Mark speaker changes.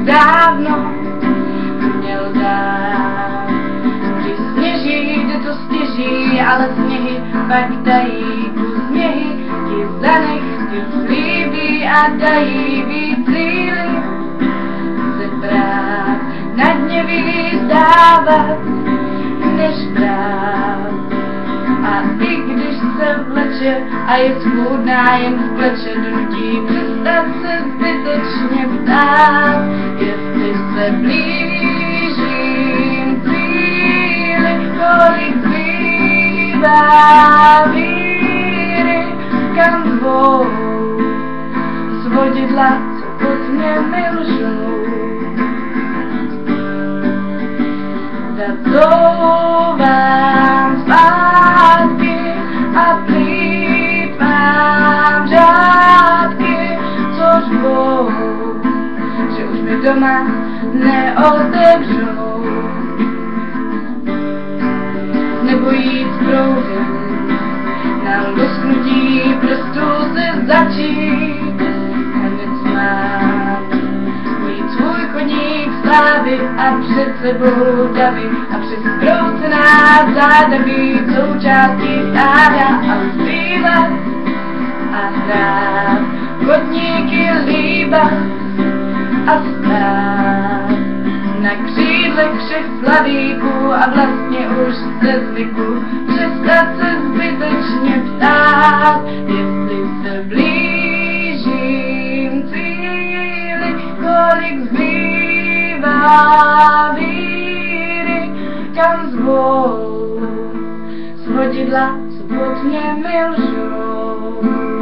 Speaker 1: dávno měl dát. Když sněží, jde to stěží, ale sněhy pak dají kus sněhy, ti zanechty slíbí a dají víc síly se brát, na dně vydávat, než brát. A i když se vleče a je schůdná jen v pleče, donutí přestat se zbytečně ptát, jestli se blížím cíli, kolik zbývá víry, kam zvou svodidla, co pod mě lžou. Zazouvám zpátky a plýtvám řádky, co řvou, že už mi doma neotevřou. Nebo jít s proudem, na lusknutí prstů se začít hned smát. Mít svůj koník slávy a před sebou davy a přes zkroucená záda být součástí stáda a zpívat a hrát, kotníky líbat a stát na křídlech všech slavíků a vlastně už ze zvyku přestat se zbytečně ptát, jestli se blížím cíli, kolik zbývá víry, kam zvou svodidla, co pod mě lžou.